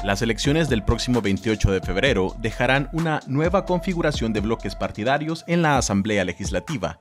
Las elecciones del próximo 28 de febrero dejarán una nueva configuración de bloques partidarios en la Asamblea Legislativa.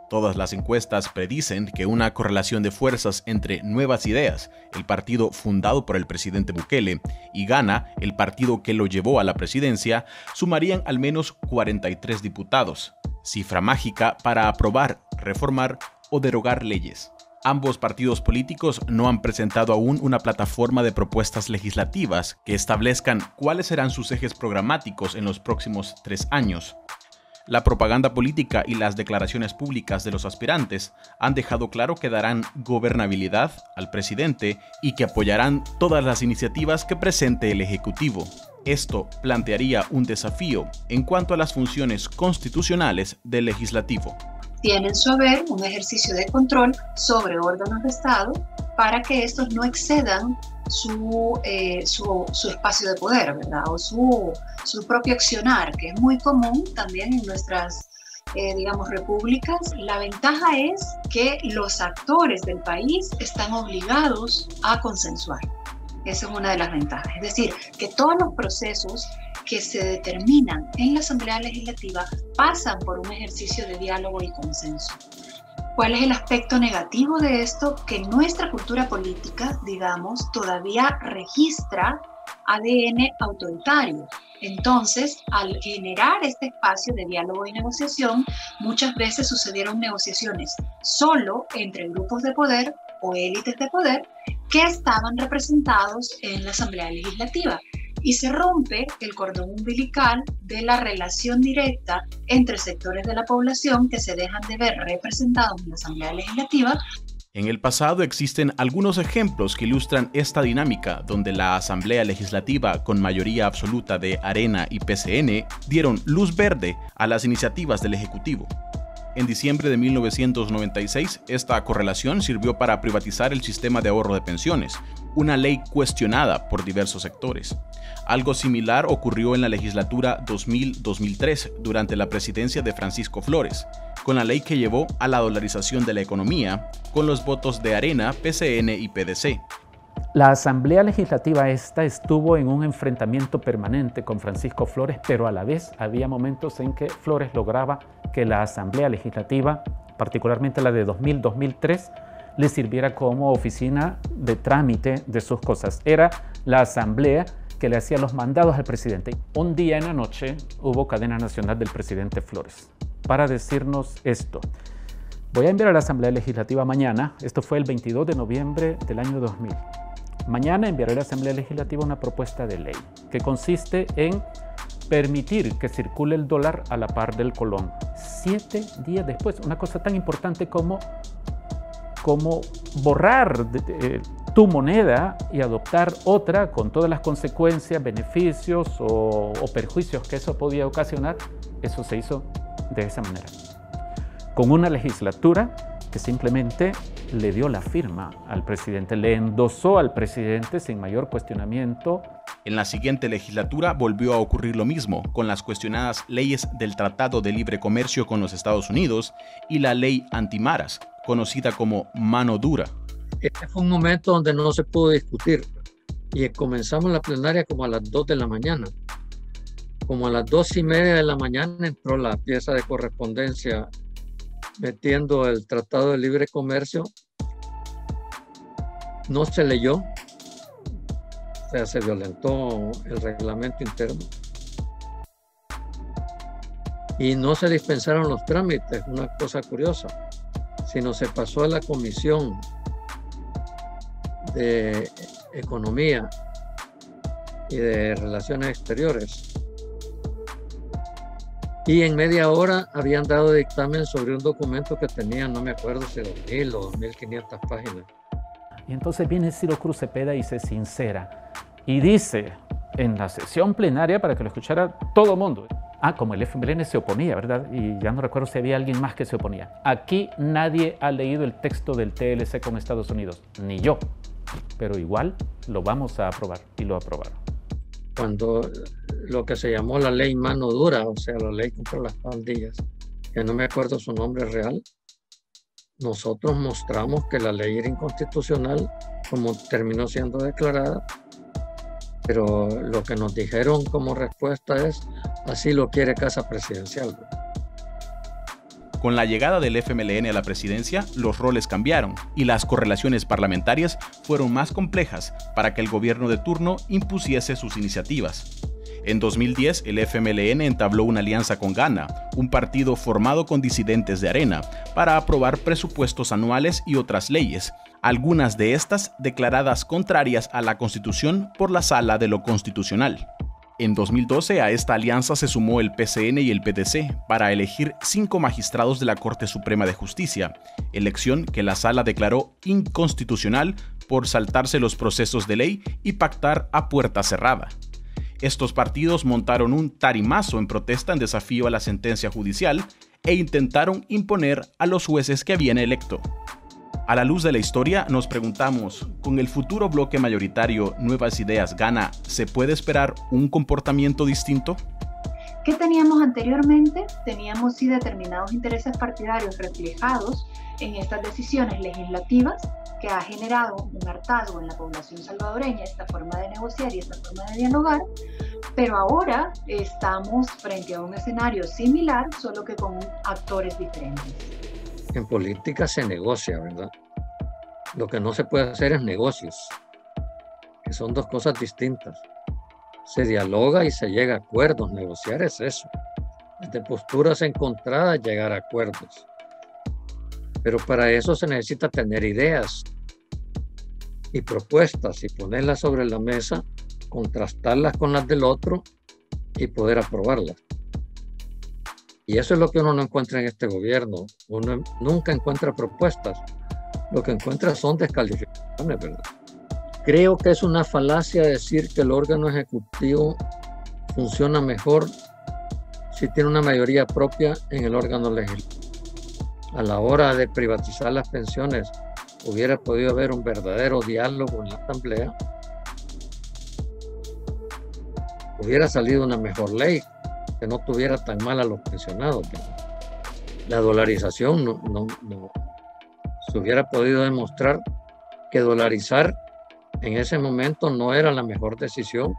Todas las encuestas predicen que una correlación de fuerzas entre Nuevas Ideas, el partido fundado por el presidente Bukele, y Gana, el partido que lo llevó a la presidencia, sumarían al menos 43 diputados, cifra mágica para aprobar, reformar o derogar leyes. Ambos partidos políticos no han presentado aún una plataforma de propuestas legislativas que establezcan cuáles serán sus ejes programáticos en los próximos 3 años. La propaganda política y las declaraciones públicas de los aspirantes han dejado claro que darán gobernabilidad al presidente y que apoyarán todas las iniciativas que presente el Ejecutivo. Esto plantearía un desafío en cuanto a las funciones constitucionales del Legislativo. Tienen su haber un ejercicio de control sobre órganos de Estado para que estos no excedan su espacio de poder, ¿verdad? O su propio accionar, que es muy común también en nuestras, repúblicas. La ventaja es que los actores del país están obligados a consensuar. Esa es una de las ventajas. Es decir, que todos los procesos que se determinan en la Asamblea Legislativa pasan por un ejercicio de diálogo y consenso. ¿Cuál es el aspecto negativo de esto? Que nuestra cultura política, todavía registra ADN autoritario. Entonces, al generar este espacio de diálogo y negociación, muchas veces sucedieron negociaciones solo entre grupos de poder o élites de poder que estaban representados en la Asamblea Legislativa. Y se rompe el cordón umbilical de la relación directa entre sectores de la población que se dejan de ver representados en la Asamblea Legislativa. En el pasado existen algunos ejemplos que ilustran esta dinámica, donde la Asamblea Legislativa, con mayoría absoluta de Arena y PCN, dieron luz verde a las iniciativas del Ejecutivo. En diciembre de 1996, esta correlación sirvió para privatizar el sistema de ahorro de pensiones, una ley cuestionada por diversos sectores. Algo similar ocurrió en la legislatura 2000-2003 durante la presidencia de Francisco Flores, con la ley que llevó a la dolarización de la economía, con los votos de Arena, PCN y PDC. La Asamblea Legislativa estuvo en un enfrentamiento permanente con Francisco Flores, pero a la vez había momentos en que Flores lograba que la Asamblea Legislativa, particularmente la de 2000-2003, le sirviera como oficina de trámite de sus cosas. Era la Asamblea que le hacía los mandados al presidente. Un día en la noche hubo cadena nacional del presidente Flores para decirnos esto. Voy a enviar a la Asamblea Legislativa mañana, esto fue el 22 de noviembre del año 2000. Mañana enviaré a la Asamblea Legislativa una propuesta de ley que consiste en permitir que circule el dólar a la par del colón. 7 días después, una cosa tan importante como borrar tu moneda y adoptar otra con todas las consecuencias, beneficios o perjuicios que eso podía ocasionar, eso se hizo de esa manera. Con una legislatura que simplemente le dio la firma al presidente, le endosó al presidente sin mayor cuestionamiento. En la siguiente legislatura volvió a ocurrir lo mismo, con las cuestionadas leyes del Tratado de Libre Comercio con los Estados Unidos y la ley antimaras, conocida como mano dura. Este fue un momento donde no se pudo discutir y comenzamos la plenaria como a las 2 de la mañana. Como a las 2:30 de la mañana entró la pieza de correspondencia metiendo el Tratado de Libre Comercio. No se leyó, o sea, se violentó el reglamento interno y no se dispensaron los trámites, una cosa curiosa, sino se pasó a la Comisión de Economía y de Relaciones Exteriores. Y en media hora habían dado dictamen sobre un documento que tenía, no me acuerdo si 2.000 o 2.500 páginas. Y entonces viene Ciro Cruz Cepeda y se sincera y dice en la sesión plenaria, para que lo escuchara todo el mundo, como el FMLN se oponía, ¿verdad? Y ya no recuerdo si había alguien más que se oponía. Aquí nadie ha leído el texto del TLC con Estados Unidos, ni yo, pero igual lo vamos a aprobar, y lo aprobaron. Cuando lo que se llamó la ley mano dura, o sea, la ley contra las pandillas, que no me acuerdo su nombre real, nosotros mostramos que la ley era inconstitucional, como terminó siendo declarada, Pero lo que nos dijeron como respuesta es, así lo quiere Casa Presidencial. Con la llegada del FMLN a la presidencia, los roles cambiaron y las correlaciones parlamentarias fueron más complejas para que el gobierno de turno impusiese sus iniciativas. En 2010, el FMLN entabló una alianza con Gana, un partido formado con disidentes de Arena, para aprobar presupuestos anuales y otras leyes, algunas de estas declaradas contrarias a la Constitución por la Sala de lo Constitucional. En 2012 a esta alianza se sumó el PCN y el PDC para elegir 5 magistrados de la Corte Suprema de Justicia, elección que la Sala declaró inconstitucional por saltarse los procesos de ley y pactar a puerta cerrada. Estos partidos montaron un tarimazo en protesta en desafío a la sentencia judicial e intentaron imponer a los jueces que habían electo. A la luz de la historia, nos preguntamos, ¿con el futuro bloque mayoritario Nuevas Ideas Gana, se puede esperar un comportamiento distinto? ¿Qué teníamos anteriormente? Teníamos sí determinados intereses partidarios reflejados en estas decisiones legislativas que ha generado un hartazgo en la población salvadoreña, esta forma de negociar y esta forma de dialogar, pero ahora estamos frente a un escenario similar, solo que con actores diferentes. En política se negocia, ¿verdad? Lo que no se puede hacer es negocios, que son dos cosas distintas. Se dialoga y se llega a acuerdos. Negociar es eso. Desde posturas encontradas llegar a acuerdos. Pero para eso se necesita tener ideas y propuestas y ponerlas sobre la mesa, contrastarlas con las del otro y poder aprobarlas. Y eso es lo que uno no encuentra en este gobierno. Uno nunca encuentra propuestas. Lo que encuentra son descalificaciones, ¿verdad? Creo que es una falacia decir que el órgano ejecutivo funciona mejor si tiene una mayoría propia en el órgano legislativo. A la hora de privatizar las pensiones, hubiera podido haber un verdadero diálogo en la Asamblea. Hubiera salido una mejor ley que no tuviera tan mal a los pensionados. La dolarización no se hubiera podido demostrar que dolarizar en ese momento no era la mejor decisión.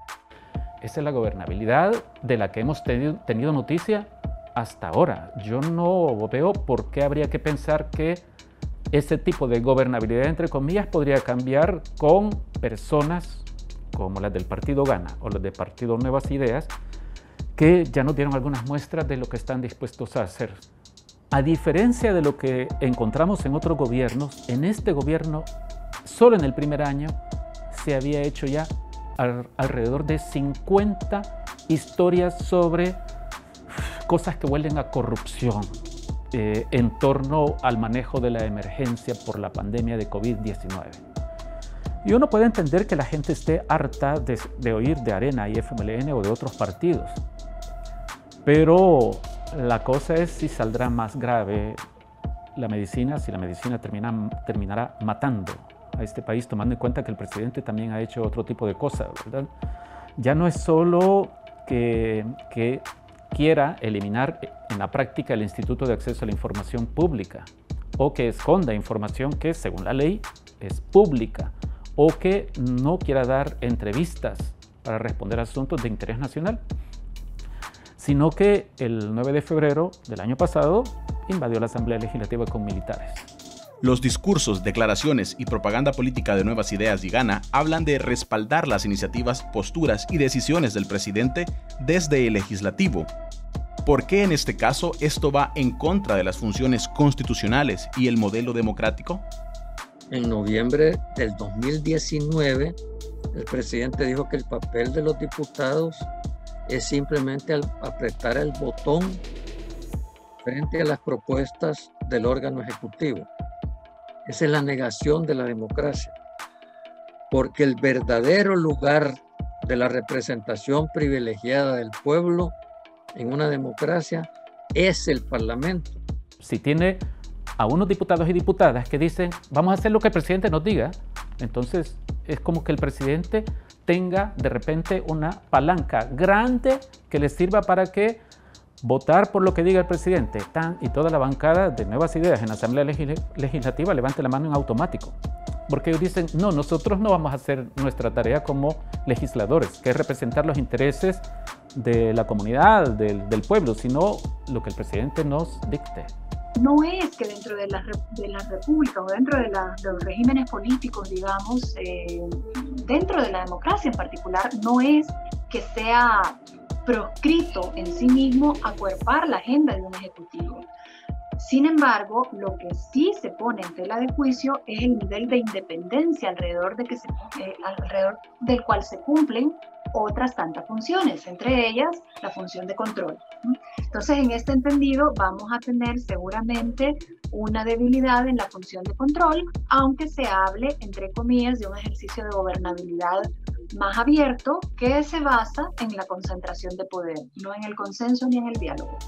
Esa es la gobernabilidad de la que hemos tenido noticia hasta ahora. Yo no veo por qué habría que pensar que ese tipo de gobernabilidad, entre comillas, podría cambiar con personas como las del Partido Gana o las del Partido Nuevas Ideas, que ya nos dieron algunas muestras de lo que están dispuestos a hacer. A diferencia de lo que encontramos en otros gobiernos, en este gobierno, solo en el primer año, se había hecho ya alrededor de 50 historias sobre cosas que huelen a corrupción en torno al manejo de la emergencia por la pandemia de COVID-19. Y uno puede entender que la gente esté harta de oír de Arena y FMLN o de otros partidos. Pero la cosa es si saldrá más grave la medicina, si la medicina terminará matando a este país, tomando en cuenta que el presidente también ha hecho otro tipo de cosas, ¿verdad? Ya no es solo que quiera eliminar en la práctica el Instituto de Acceso a la Información Pública, o que esconda información que, según la ley, es pública, o que no quiera dar entrevistas para responder a asuntos de interés nacional, sino que el 9 de febrero del año pasado invadió la Asamblea Legislativa con militares. Los discursos, declaraciones y propaganda política de Nuevas Ideas y Gana hablan de respaldar las iniciativas, posturas y decisiones del presidente desde el legislativo. ¿Por qué en este caso esto va en contra de las funciones constitucionales y el modelo democrático? En noviembre del 2019, el presidente dijo que el papel de los diputados es simplemente apretar el botón frente a las propuestas del órgano ejecutivo. Esa es la negación de la democracia, porque el verdadero lugar de la representación privilegiada del pueblo en una democracia es el Parlamento. Si tiene a unos diputados y diputadas que dicen vamos a hacer lo que el presidente nos diga, entonces es como que el presidente tenga de repente una palanca grande que le sirva para que votar por lo que diga el presidente y toda la bancada de Nuevas Ideas en la Asamblea Legislativa levante la mano en automático. porque ellos dicen, no, nosotros no vamos a hacer nuestra tarea como legisladores, que es representar los intereses de la comunidad, del pueblo, sino lo que el presidente nos dicte. No es que dentro de las repúblicas o dentro de los regímenes políticos, digamos, dentro de la democracia en particular, no es que sea proscrito en sí mismo acuerpar la agenda de un ejecutivo. Sin embargo, lo que sí se pone en tela de juicio es el nivel de independencia alrededor del cual se cumplen otras tantas funciones, entre ellas la función de control. Entonces, en este entendido, vamos a tener seguramente una debilidad en la función de control, aunque se hable, entre comillas, de un ejercicio de gobernabilidad más abierto que se basa en la concentración de poder, no en el consenso ni en el diálogo.